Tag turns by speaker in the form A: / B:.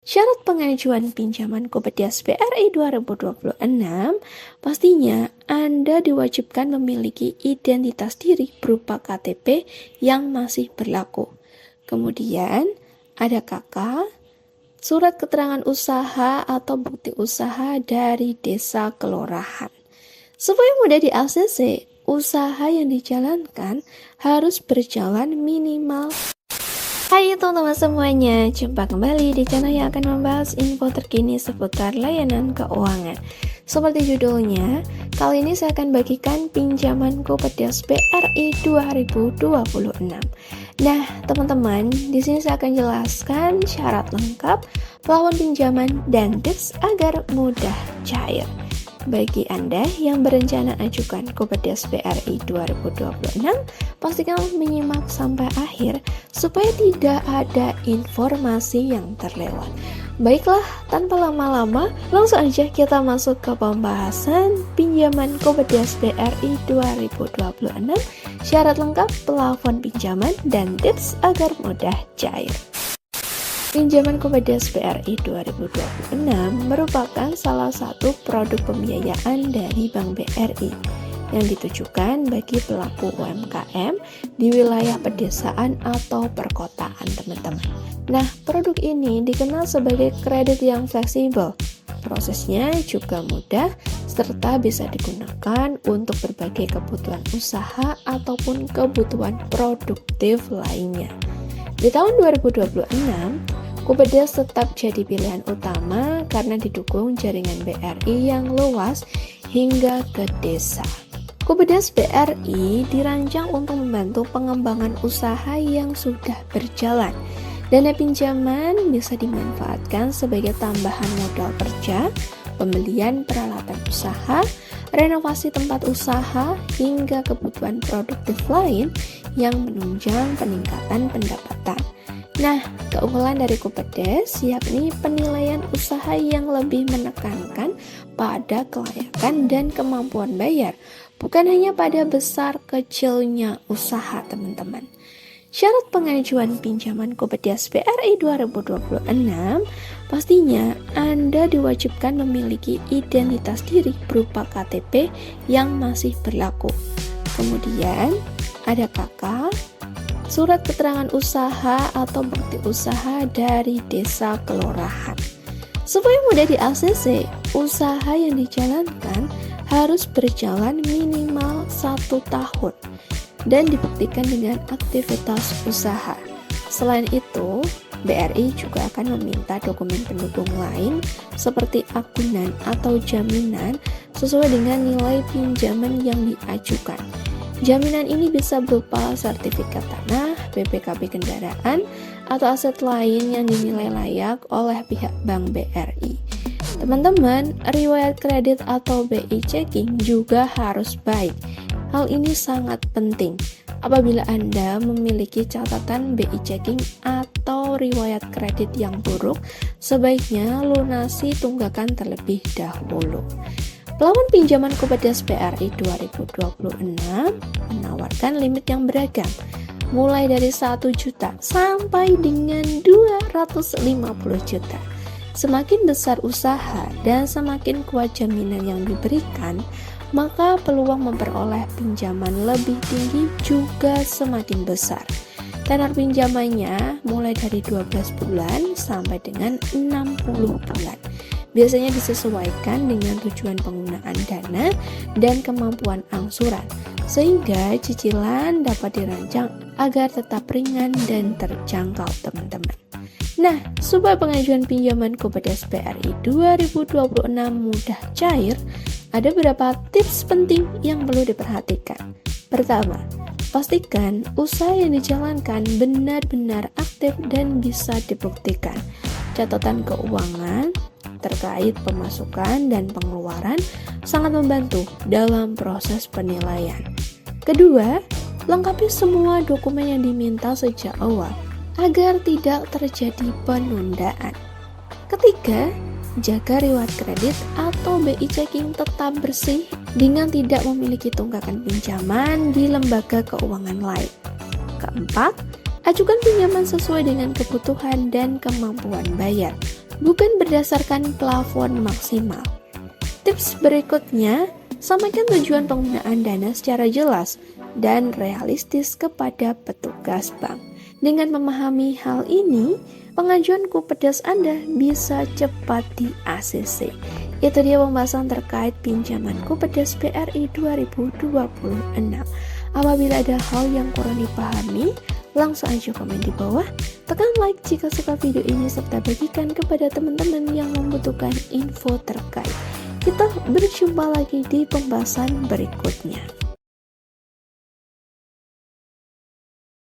A: Syarat pengajuan pinjaman Kompedes BRI 2026, pastinya Anda diwajibkan memiliki identitas diri berupa KTP yang masih berlaku. Kemudian, ada KK, surat keterangan usaha atau bukti usaha dari desa kelurahan. Supaya mudah di-ACC, usaha yang dijalankan harus berjalan minimal. Hai teman-teman semuanya, jumpa kembali di channel yang akan membahas info terkini seputar layanan keuangan. Seperti judulnya, kali ini saya akan bagikan pinjaman Kompedes BRI 2026. Nah, teman-teman, di sini saya akan jelaskan syarat lengkap, plafon pinjaman, dan tips agar mudah cair. Bagi Anda yang berencana ajukan Kompedes BRI 2026, pastikan menyimak sampai akhir supaya tidak ada informasi yang terlewat. Baiklah, tanpa lama-lama, langsung aja kita masuk ke pembahasan pinjaman Kompedes BRI 2026, syarat lengkap, plafon pinjaman, dan tips agar mudah cair. Pinjaman Kompedes BRI 2026 merupakan salah satu produk pembiayaan dari Bank BRI yang ditujukan bagi pelaku UMKM di wilayah pedesaan atau perkotaan, teman-teman. Nah, produk ini dikenal sebagai kredit yang fleksibel. Prosesnya juga mudah serta bisa digunakan untuk berbagai kebutuhan usaha ataupun kebutuhan produktif lainnya. Di tahun 2026, Kompedes tetap jadi pilihan utama karena didukung jaringan BRI yang luas hingga ke desa. Kompedes BRI dirancang untuk membantu pengembangan usaha yang sudah berjalan. Dana pinjaman bisa dimanfaatkan sebagai tambahan modal kerja, pembelian peralatan usaha, renovasi tempat usaha, hingga kebutuhan produktif lain yang menunjang peningkatan pendapatan. Nah, keunggulan dari Kompedes yakni penilaian usaha yang lebih menekankan pada kelayakan dan kemampuan bayar, bukan hanya pada besar kecilnya usaha, teman-teman. Syarat pengajuan pinjaman Kompedes BRI 2026, pastinya Anda diwajibkan memiliki identitas diri berupa KTP yang masih berlaku. Kemudian, ada KK, surat keterangan usaha atau bukti usaha dari desa kelurahan. Supaya mudah di-ACC, usaha yang dijalankan harus berjalan minimal 1 tahun dan dibuktikan dengan aktivitas usaha. Selain itu, BRI juga akan meminta dokumen pendukung lain seperti akunan atau jaminan sesuai dengan nilai pinjaman yang diajukan. Jaminan ini bisa berupa sertifikat tanah, BPKB kendaraan, atau aset lain yang dinilai layak oleh pihak Bank BRI. Teman-teman, riwayat kredit atau BI checking juga harus baik. Hal ini sangat penting. Apabila Anda memiliki catatan BI checking atau riwayat kredit yang buruk, sebaiknya lunasi tunggakan terlebih dahulu. Plafon pinjaman Kompedes BRI 2026 menawarkan limit yang beragam, mulai dari 1 juta sampai dengan 250 juta. Semakin besar usaha dan semakin kuat jaminan yang diberikan, maka peluang memperoleh pinjaman lebih tinggi juga semakin besar. Tenor pinjamannya mulai dari 12 bulan sampai dengan 60 bulan. Biasanya disesuaikan dengan tujuan penggunaan dana dan kemampuan angsuran, sehingga cicilan dapat dirancang agar tetap ringan dan terjangkau, teman-teman. Nah, supaya pengajuan pinjaman Kompedes BRI 2026 mudah cair, ada beberapa tips penting yang perlu diperhatikan. Pertama, pastikan usaha yang dijalankan benar-benar aktif dan bisa dibuktikan. Catatan keuangan terkait pemasukan dan pengeluaran sangat membantu dalam proses penilaian. Kedua, lengkapi semua dokumen yang diminta sejak awal agar tidak terjadi penundaan. Ketiga, jaga riwayat kredit atau BI checking tetap bersih dengan tidak memiliki tunggakan pinjaman di lembaga keuangan lain. Keempat, ajukan pinjaman sesuai dengan kebutuhan dan kemampuan bayar, bukan berdasarkan plafon maksimal. Tips berikutnya, sampaikan tujuan penggunaan dana secara jelas dan realistis kepada petugas bank. Dengan memahami hal ini, pengajuan Kupedes Anda bisa cepat di ACC. Itu dia pembahasan terkait pinjaman Kupedes BRI 2026. Apabila ada hal yang kurang dipahami, langsung aja komen di bawah, tekan like jika suka video ini, serta bagikan kepada teman-teman yang membutuhkan info terkait. Kita berjumpa lagi di pembahasan berikutnya.